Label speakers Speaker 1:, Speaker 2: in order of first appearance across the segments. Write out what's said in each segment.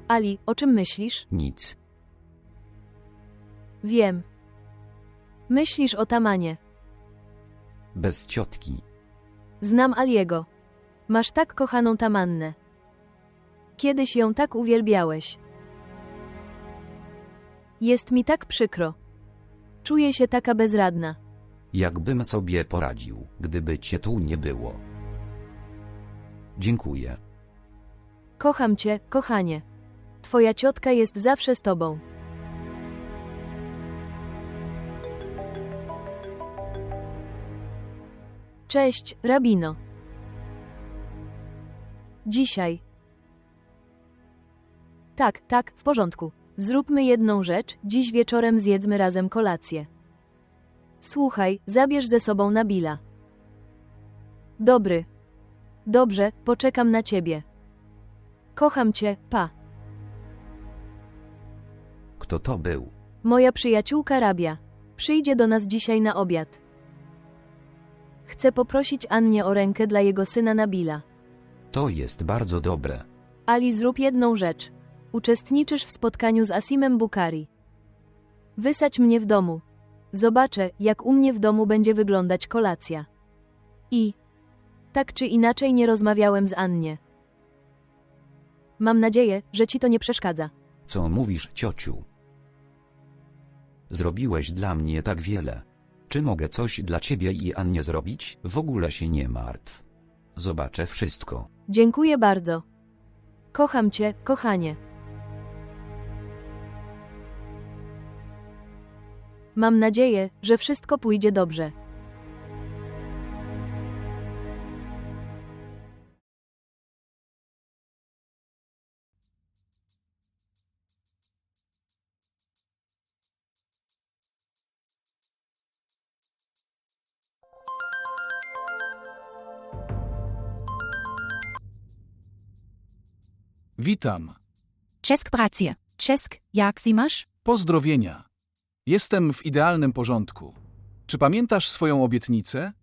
Speaker 1: Ali, o czym myślisz?
Speaker 2: Nic.
Speaker 1: Wiem. Myślisz o Tamanie.
Speaker 2: Bez ciotki.
Speaker 1: Znam Aliego. Masz tak kochaną Tamannę. Kiedyś ją tak uwielbiałeś. Jest mi tak przykro. Czuję się taka bezradna.
Speaker 2: Jakbym sobie poradził, gdyby cię tu nie było. Dziękuję.
Speaker 1: Kocham cię, kochanie. Twoja ciotka jest zawsze z tobą. Cześć, rabino. Dzisiaj. Tak, w porządku. Zróbmy jedną rzecz, dziś wieczorem zjedzmy razem kolację. Słuchaj, zabierz ze sobą Nabila. Dobry. Dobrze, poczekam na ciebie. Kocham cię, pa.
Speaker 2: Kto to był?
Speaker 1: Moja przyjaciółka Rabia. Przyjdzie do nas dzisiaj na obiad. Chcę poprosić Annie o rękę dla jego syna Nabila.
Speaker 2: To jest bardzo dobre.
Speaker 1: Ali, zrób jedną rzecz. Uczestniczysz w spotkaniu z Asimem Bukhari. Wysadź mnie w domu. Zobaczę, jak u mnie w domu będzie wyglądać kolacja. I tak czy inaczej nie rozmawiałem z Annie. Mam nadzieję, że ci to nie przeszkadza.
Speaker 2: Co mówisz, ciociu? Zrobiłeś dla mnie tak wiele. Czy mogę coś dla ciebie i Annie zrobić? W ogóle się nie martw. Zobaczę wszystko.
Speaker 1: Dziękuję bardzo. Kocham cię, kochanie. Mam nadzieję, że wszystko pójdzie dobrze.
Speaker 3: Witam.
Speaker 4: Czesk bracie. Czesk, jak si masz?
Speaker 3: Pozdrowienia. Jestem w idealnym porządku. Czy pamiętasz swoją obietnicę?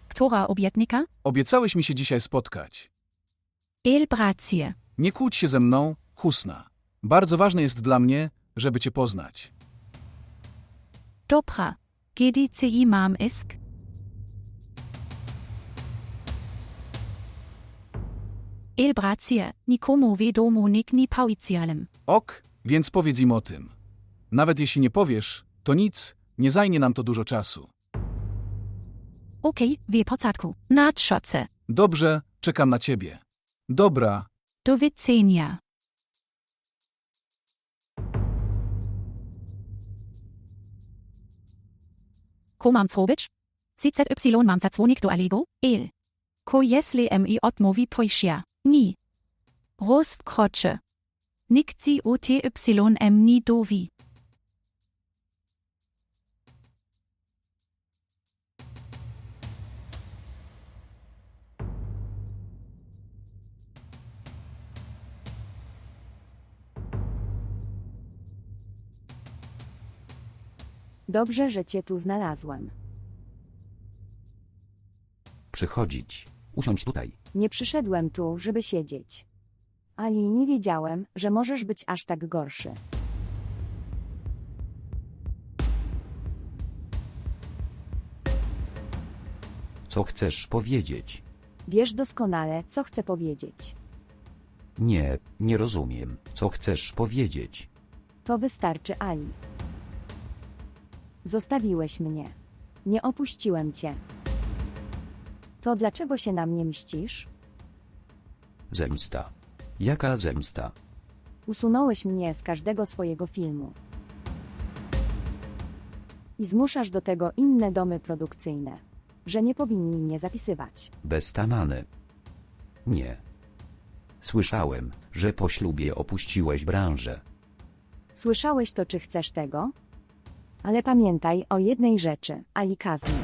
Speaker 4: Która obietnika?
Speaker 3: Obiecałeś mi się dzisiaj spotkać.
Speaker 4: El bracie.
Speaker 3: Nie kłóć się ze mną, Husna. Bardzo ważne jest dla mnie, żeby cię poznać.
Speaker 4: Dobra. GDCI mam isk? El bracie, nikomu wiadomo nikt nie powiedziałem.
Speaker 3: Ok, więc powiedz im o tym. Nawet jeśli nie powiesz, to nic, nie zajmie nam to dużo czasu.
Speaker 4: Okej, w porządku. Nadszocę.
Speaker 3: Dobrze, czekam na ciebie. Dobra,
Speaker 4: Do widzenia. Ko mam zrobić? CZY mam zadzwonić do Aliego? El. Ko jesli mi odmówi pójścia? Ni. Roz w krocze. Nikt ci OTY ni dowi.
Speaker 5: Dobrze, że cię tu znalazłem.
Speaker 2: Przychodzić. Usiądź tutaj.
Speaker 5: Nie przyszedłem tu, żeby siedzieć. Ali, nie wiedziałem, że możesz być aż tak gorszy.
Speaker 2: Co chcesz powiedzieć?
Speaker 5: Wiesz doskonale, co chcę powiedzieć.
Speaker 2: Nie rozumiem. Co chcesz powiedzieć?
Speaker 5: To wystarczy, Ali. Zostawiłeś mnie. Nie opuściłem cię. To dlaczego się na mnie mścisz?
Speaker 2: Zemsta. Jaka zemsta?
Speaker 5: Usunąłeś mnie z każdego swojego filmu. I zmuszasz do tego inne domy produkcyjne, że nie powinni mnie zapisywać.
Speaker 2: Bez Tamany. Nie. Słyszałem, że po ślubie opuściłeś branżę.
Speaker 5: Słyszałeś to, czy chcesz tego? Ale pamiętaj o jednej rzeczy, Ali Kazmi.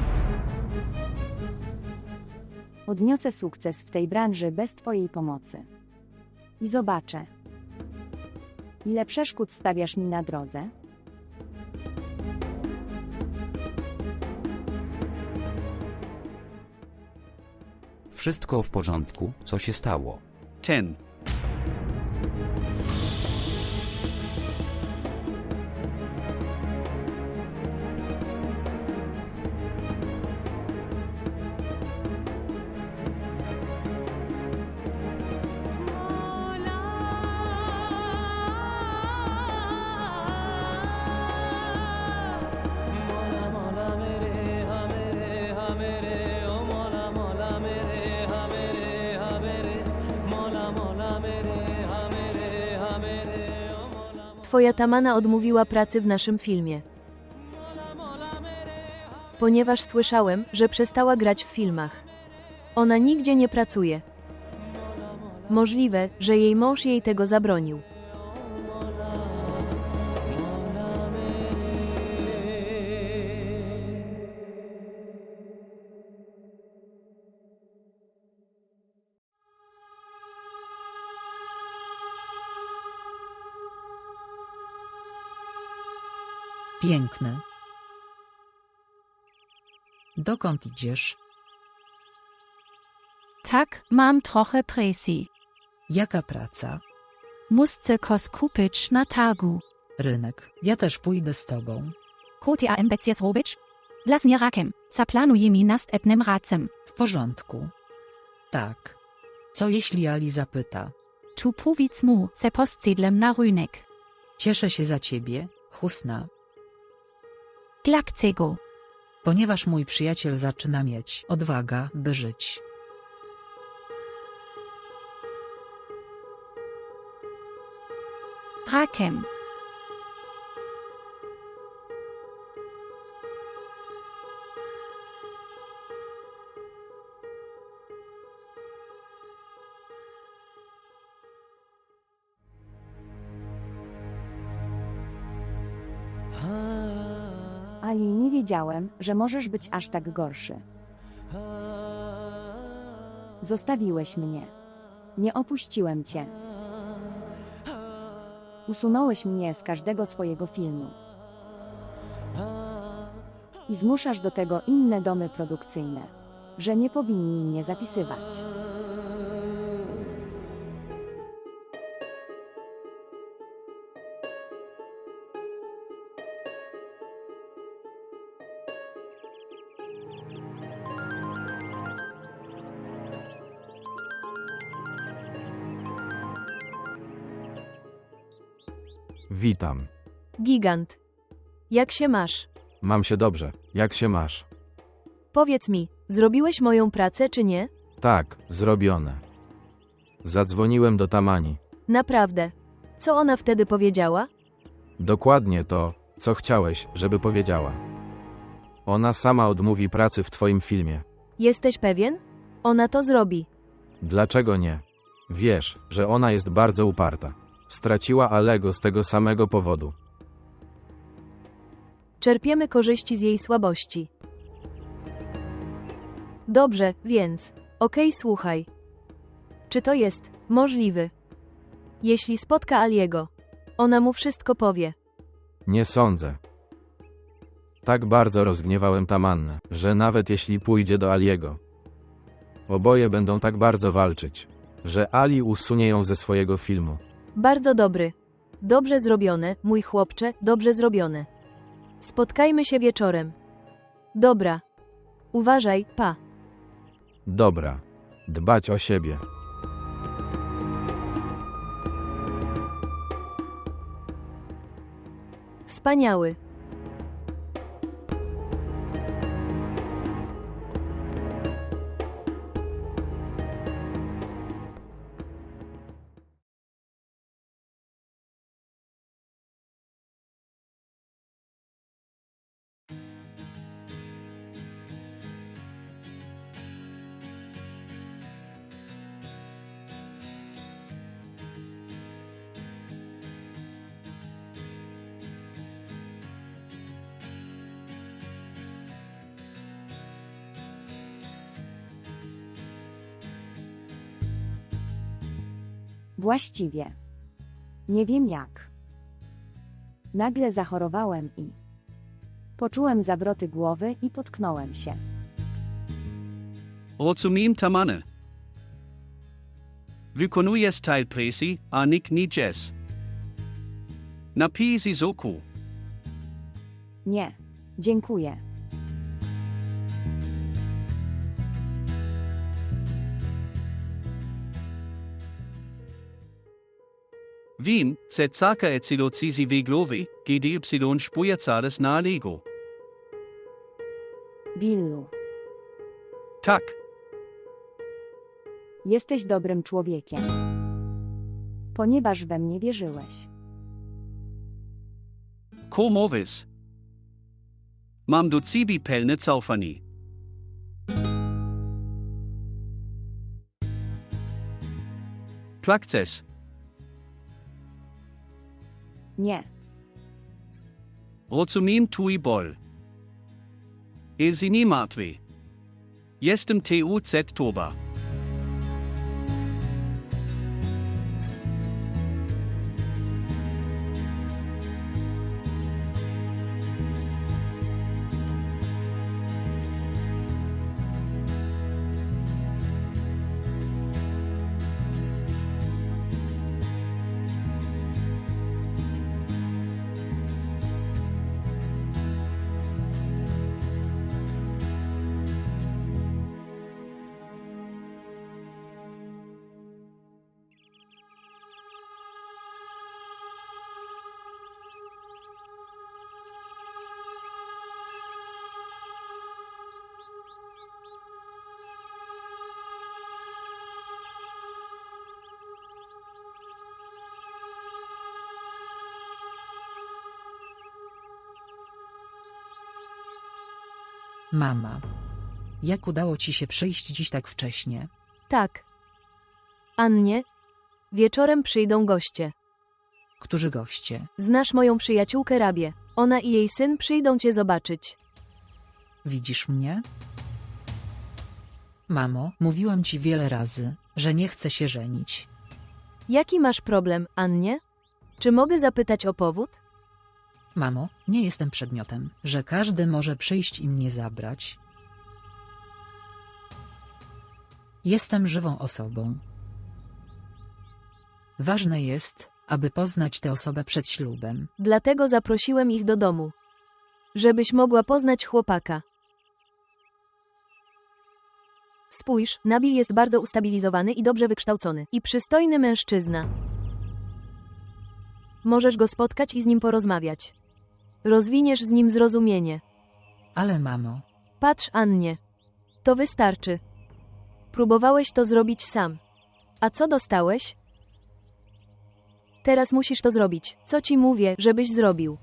Speaker 5: Odniosę sukces w tej branży bez twojej pomocy. I zobaczę, ile przeszkód stawiasz mi na drodze.
Speaker 2: Wszystko w porządku, co się stało?
Speaker 6: 10,
Speaker 1: Twoja Tamana odmówiła pracy w naszym filmie. Ponieważ słyszałem, że przestała grać w filmach. Ona nigdzie nie pracuje. Możliwe, że jej mąż jej tego zabronił.
Speaker 6: Piękny. Dokąd idziesz?
Speaker 4: Tak, mam trochę presji.
Speaker 6: Jaka praca?
Speaker 4: Musste kos kupić na targu.
Speaker 6: Rynek. Ja też pójdę z tobą.
Speaker 4: KTAM becjes robić? Las nie rakiem. Zaplanuje mi następnym razem.
Speaker 6: W porządku. Tak. Co jeśli Ali zapyta?
Speaker 4: Tu powiedz mu, se postsiedlem na rynek.
Speaker 6: Cieszę się za ciebie, Husna.
Speaker 4: Dlaczego?
Speaker 6: Ponieważ mój przyjaciel zaczyna mieć odwagę, by żyć.
Speaker 4: Rakiem.
Speaker 5: Ali, nie wiedziałem, że możesz być aż tak gorszy. Zostawiłeś mnie. Nie opuściłem cię. Usunąłeś mnie z każdego swojego filmu. I zmuszasz do tego inne domy produkcyjne, że nie powinni mnie zapisywać.
Speaker 7: Witam.
Speaker 1: Gigant. Jak się masz?
Speaker 7: Mam się dobrze. Jak się masz?
Speaker 1: Powiedz mi, zrobiłeś moją pracę czy nie?
Speaker 7: Tak, zrobione. Zadzwoniłem do Tamani.
Speaker 1: Naprawdę. Co ona wtedy powiedziała?
Speaker 7: Dokładnie to, co chciałeś, żeby powiedziała. Ona sama odmówi pracy w twoim filmie.
Speaker 1: Jesteś pewien? Ona to zrobi.
Speaker 7: Dlaczego nie? Wiesz, że ona jest bardzo uparta. Straciła Alego z tego samego powodu.
Speaker 1: Czerpiemy korzyści z jej słabości. Dobrze, więc. Okej, słuchaj. Czy to jest możliwy? Jeśli spotka Aliego, ona mu wszystko powie.
Speaker 7: Nie sądzę. Tak bardzo rozgniewałem Tamannę, że nawet jeśli pójdzie do Aliego, oboje będą tak bardzo walczyć, że Ali usunie ją ze swojego filmu.
Speaker 1: Bardzo dobry. Dobrze zrobione, mój chłopcze, dobrze zrobione. Spotkajmy się wieczorem. Dobra. Uważaj, pa.
Speaker 7: Dobra. Dbać o siebie.
Speaker 1: Wspaniały.
Speaker 5: Właściwie. Nie wiem jak. Nagle zachorowałem i poczułem zawroty głowy i potknąłem się.
Speaker 8: Rozumiem Tamana. Wykonuję style presji, a nikt nie jazz. Napij z oku.
Speaker 5: Nie. Dziękuję.
Speaker 8: Wiem, że caka ecylocyzy wiglowy, GDY spujacades na Alego.
Speaker 5: Billu.
Speaker 8: Tak,
Speaker 5: Jesteś dobrym człowiekiem. Ponieważ we mnie wierzyłeś.
Speaker 8: Ko mówisz? Mam do ciebie pełne zaufanie. Plakces.
Speaker 5: Nie.
Speaker 8: Rozumiem twój ból. Ilzy nie martwy. Jestem TUZ Toba.
Speaker 6: Mama. Jak udało ci się przyjść dziś tak wcześnie?
Speaker 1: Tak. Annie, wieczorem przyjdą goście.
Speaker 6: Którzy goście?
Speaker 1: Znasz moją przyjaciółkę Rabię. Ona i jej syn przyjdą cię zobaczyć.
Speaker 6: Widzisz mnie? Mamo, mówiłam ci wiele razy, że nie chcę się żenić.
Speaker 1: Jaki masz problem, Annie? Czy mogę zapytać o powód?
Speaker 6: Mamo, nie jestem przedmiotem, że każdy może przyjść i mnie zabrać. Jestem żywą osobą. Ważne jest, aby poznać tę osobę przed ślubem.
Speaker 1: Dlatego zaprosiłem ich do domu. Żebyś mogła poznać chłopaka. Spójrz, Nabil jest bardzo ustabilizowany i dobrze wykształcony. I przystojny mężczyzna. Możesz go spotkać i z nim porozmawiać. Rozwiniesz z nim zrozumienie.
Speaker 6: Ale mamo,
Speaker 1: Patrz, Annie. To wystarczy. Próbowałeś to zrobić sam. A co dostałeś? Teraz musisz to zrobić. Co ci mówię, żebyś zrobił?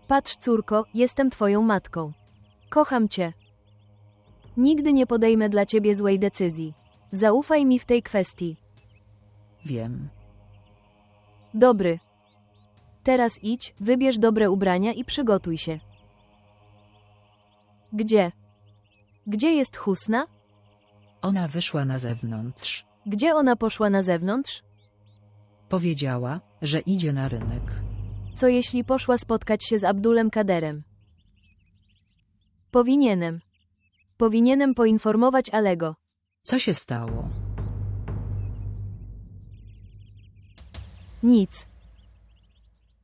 Speaker 1: Patrz, córko, jestem twoją matką. Kocham cię. Nigdy nie podejmę dla ciebie złej decyzji. Zaufaj mi w tej kwestii.
Speaker 6: wiem.
Speaker 1: Dobry. Teraz idź, wybierz dobre ubrania i przygotuj się. Gdzie? Gdzie jest Husna?
Speaker 6: Ona wyszła na zewnątrz.
Speaker 1: Gdzie ona poszła na zewnątrz?
Speaker 6: Powiedziała, że idzie na rynek.
Speaker 1: Co jeśli poszła spotkać się z Abdulem Kaderem? Powinienem poinformować Alego.
Speaker 6: Co się stało?
Speaker 1: Nic.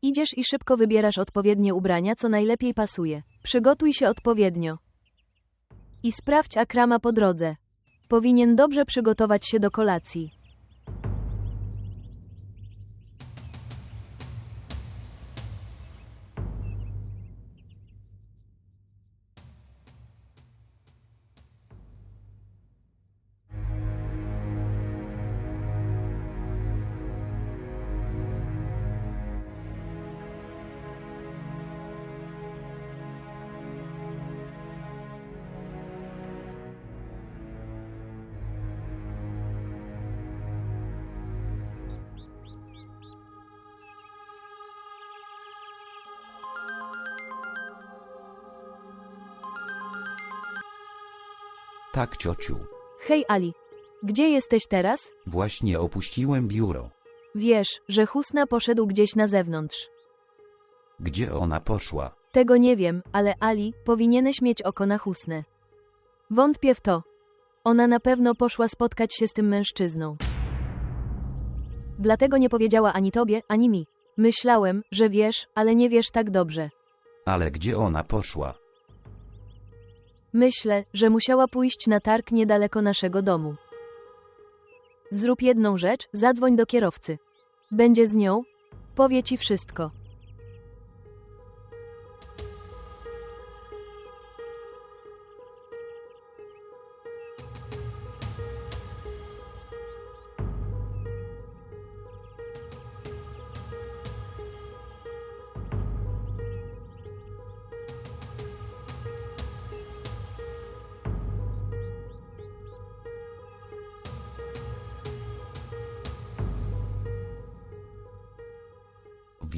Speaker 1: Idziesz i szybko wybierasz odpowiednie ubrania, co najlepiej pasuje. Przygotuj się odpowiednio. I sprawdź Akrama po drodze. Powinien dobrze przygotować się do kolacji.
Speaker 2: Tak, ciociu.
Speaker 1: Hej Ali. Gdzie jesteś teraz?
Speaker 2: Właśnie opuściłem biuro.
Speaker 1: Wiesz, że Husna poszedł gdzieś na zewnątrz.
Speaker 2: Gdzie ona poszła?
Speaker 1: Tego nie wiem, ale Ali, powinieneś mieć oko na Husnę. Wątpię w to. Ona na pewno poszła spotkać się z tym mężczyzną. Dlatego nie powiedziała ani tobie, ani mi. Myślałem, że wiesz, ale nie wiesz tak dobrze.
Speaker 2: Ale gdzie ona poszła?
Speaker 1: Myślę, że musiała pójść na targ niedaleko naszego domu. Zrób jedną rzecz, zadzwoń do kierowcy. Będzie z nią, powie ci wszystko.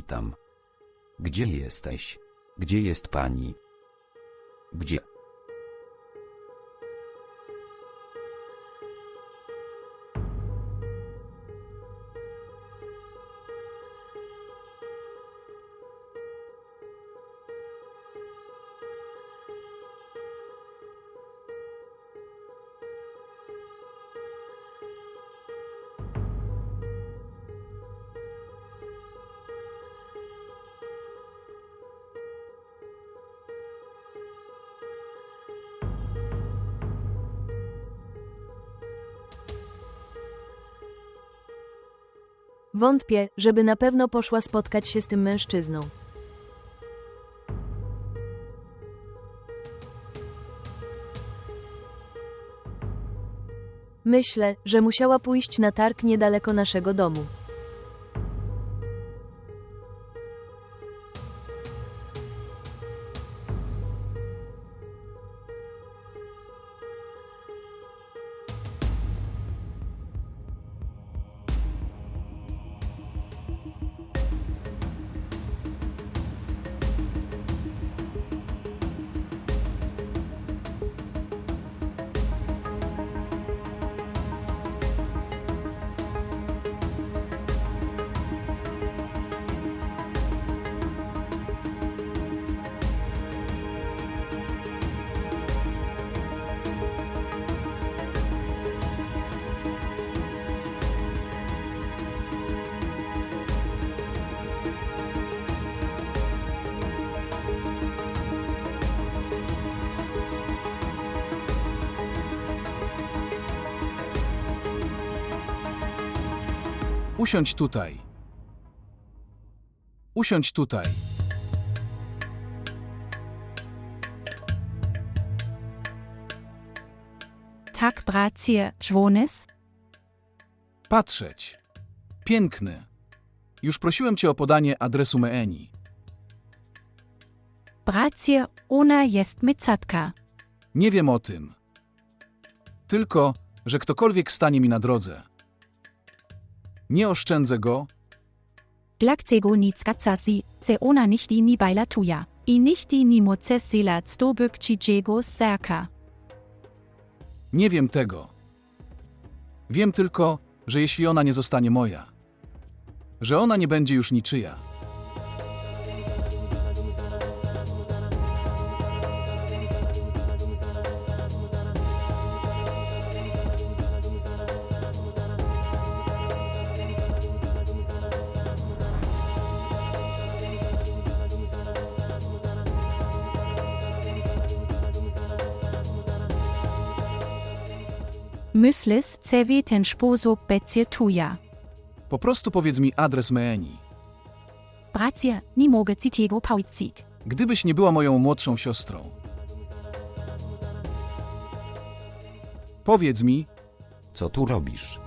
Speaker 2: pytam. Gdzie jesteś? Gdzie jest pani? Gdzie?
Speaker 1: Wątpię, żeby na pewno poszła spotkać się z tym mężczyzną. Myślę, że musiała pójść na targ niedaleko naszego domu.
Speaker 3: Usiądź tutaj. Usiądź tutaj.
Speaker 4: Tak, bracie, dzwones?
Speaker 3: Patrzeć. Piękny. Już prosiłem cię o podanie adresu Meeni.
Speaker 4: Bracie, ona jest mycatka.
Speaker 3: Nie wiem o tym. Tylko, że ktokolwiek stanie mi na drodze. Nie oszczędzę go,
Speaker 4: Glakcego ni skacasi, ce ona nichti ni bailatuja. I nichti ni moce sila stobyk chichego serka.
Speaker 3: nie wiem tego. Wiem tylko, że jeśli ona nie zostanie moja, że ona nie będzie już niczyja.
Speaker 4: Myślis, ce wie ten sposób becie tuja.
Speaker 3: Po prostu powiedz mi adres Meeni.
Speaker 4: Bracie, ni mogę ci tego paucik.
Speaker 3: Gdybyś nie była moją młodszą siostrą. Powiedz mi,
Speaker 2: Co tu robisz?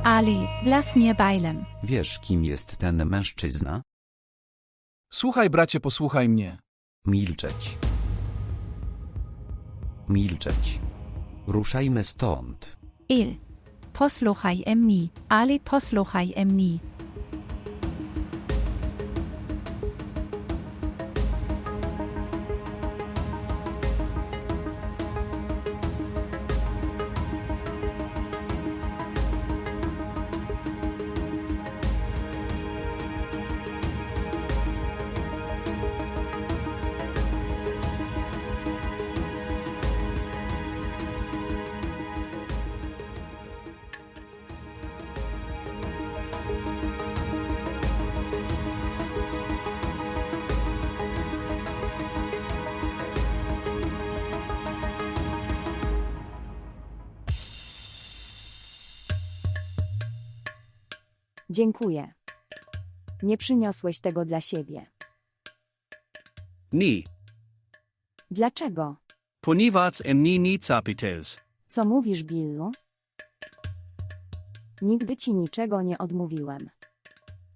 Speaker 4: Ali, las nie bailen.
Speaker 2: Wiesz, kim jest ten mężczyzna?
Speaker 3: słuchaj bracie, posłuchaj mnie.
Speaker 2: Milczeć. Milczeć. Ruszajmy stąd.
Speaker 4: Il. Posluchaj emni. Ali, posluchaj emni.
Speaker 5: Dziękuję. Nie przyniosłeś tego dla siebie.
Speaker 8: Ni.
Speaker 5: Dlaczego?
Speaker 8: Ponieważ ni nic zapytels.
Speaker 5: Co mówisz, Billu? Nigdy ci niczego nie odmówiłem.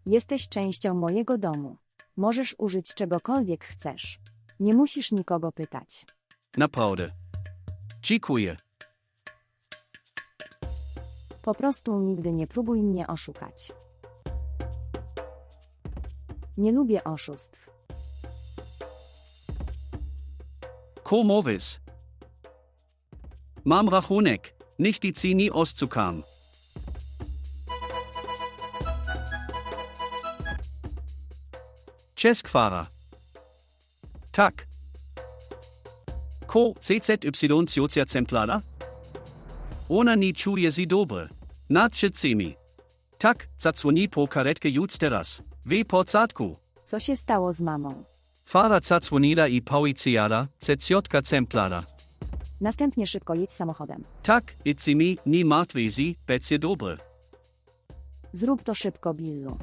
Speaker 5: Jesteś częścią mojego domu. Możesz użyć czegokolwiek chcesz. Nie musisz nikogo pytać.
Speaker 8: Naprawdę. Dziękuję.
Speaker 5: Po prostu nigdy nie próbuj mnie oszukać. Nie lubię oszustw.
Speaker 8: Ko mówisz? Mam rachunek, nicht die Zini auszukam. Czesk-Fahrer. Tak. Ko CZY Ciocia Zemplada? Ona ni czuje si dobre. Nadszedł mi. Tak, zadzwoni po karetkę już teraz. W portsadku.
Speaker 5: Co się stało z mamą?
Speaker 8: Fahrer zadzwonida i policjada, Ciotka Zemplada.
Speaker 5: Następnie szybko jedź samochodem.
Speaker 8: Tak, idź mi, nie martwi si, będzie dobre.
Speaker 5: Zrób to szybko, Billu.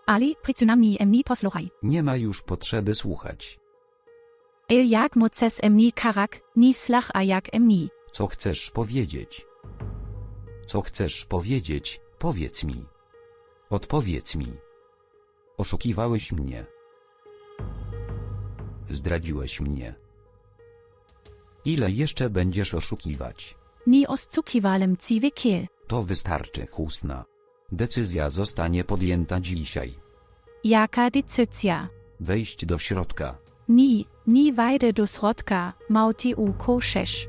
Speaker 4: Ali, przynajmniej mnie posłuchaj.
Speaker 2: Nie ma już potrzeby słuchać.
Speaker 4: Jak moces mnie karak, ni slach a jak mnie.
Speaker 2: Co chcesz powiedzieć? Co chcesz powiedzieć, powiedz mi. Odpowiedz mi. Oszukiwałeś mnie. Zdradziłeś mnie. Ile jeszcze będziesz oszukiwać?
Speaker 4: Ni oszukiwałem ci wykiel.
Speaker 2: To wystarczy, Husna. Decyzja zostanie podjęta dzisiaj.
Speaker 4: Jaka decyzja?
Speaker 2: Wejść do środka.
Speaker 4: Ni wejdę do środka, małty u koszesz.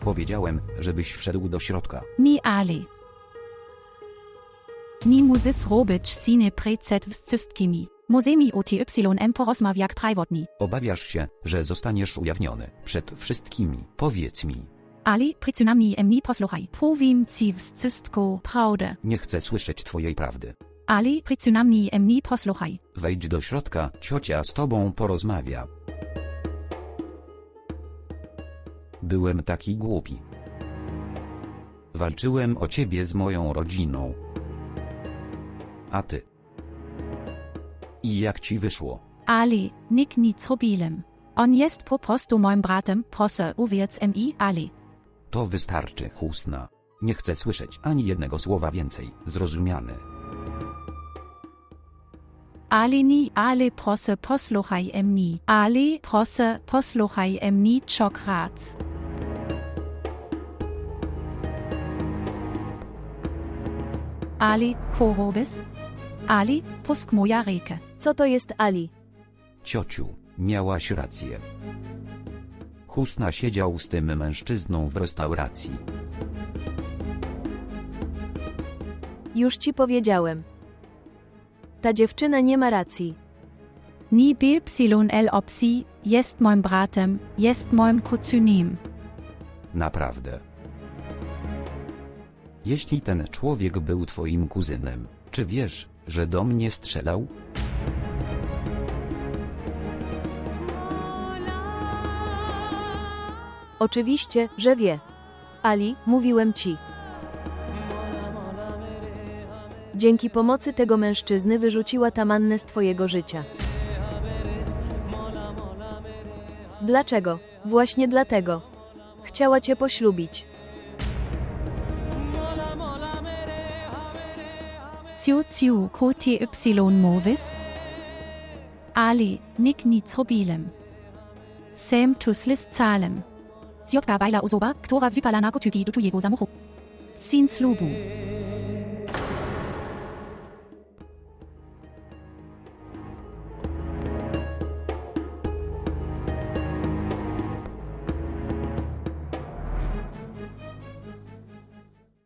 Speaker 2: Powiedziałem, żebyś wszedł do środka.
Speaker 4: Ni Ali. Ni muzysz robić sine przed wszystkimi. Muzemi OTYM porozmawiać prywatnie.
Speaker 2: Obawiasz się, że zostaniesz ujawniony przed wszystkimi. Powiedz mi.
Speaker 4: Ali, przynajmniej mnie posłuchaj. Powiem ci wszystko prawdę.
Speaker 2: Nie chcę słyszeć twojej prawdy.
Speaker 4: Ali, przynajmniej mnie posłuchaj.
Speaker 2: Wejdź do środka, ciocia z tobą porozmawia. Byłem taki głupi. Walczyłem o ciebie z moją rodziną. A ty? I jak ci wyszło?
Speaker 4: Ali, nikt nic robiłem. On jest po prostu moim bratem, proszę uwierz mi, Ali.
Speaker 2: To wystarczy, Husna. Nie chcę słyszeć ani jednego słowa więcej. Zrozumiane.
Speaker 4: Ali ni, ale proszę posłuchaj mnie. Ali, proszę posłuchaj mnie czokrat. Ali, co robisz? Ali, puść moja rękę.
Speaker 1: Co to jest Ali?
Speaker 2: Ciociu, miałaś rację. Husna siedział z tym mężczyzną w restauracji.
Speaker 1: Już ci powiedziałem. Ta dziewczyna nie ma racji.
Speaker 4: Ni BYL Opsi, jest moim bratem, jest moim kuzynem.
Speaker 2: Naprawdę. Jeśli ten człowiek był twoim kuzynem, czy wiesz, że do mnie strzelał?
Speaker 1: Oczywiście, że wie. Ali, mówiłem ci. Dzięki pomocy tego mężczyzny wyrzuciła Tamannę z twojego życia. Dlaczego? Właśnie dlatego. Chciała cię poślubić.
Speaker 4: Ciu, KTY mówisz? Ali, nikt nic robiłem. Sam tuslis calem. Ciotka bajla osoba, która wypala narkotyki do twojego samochodu. Sin slubu.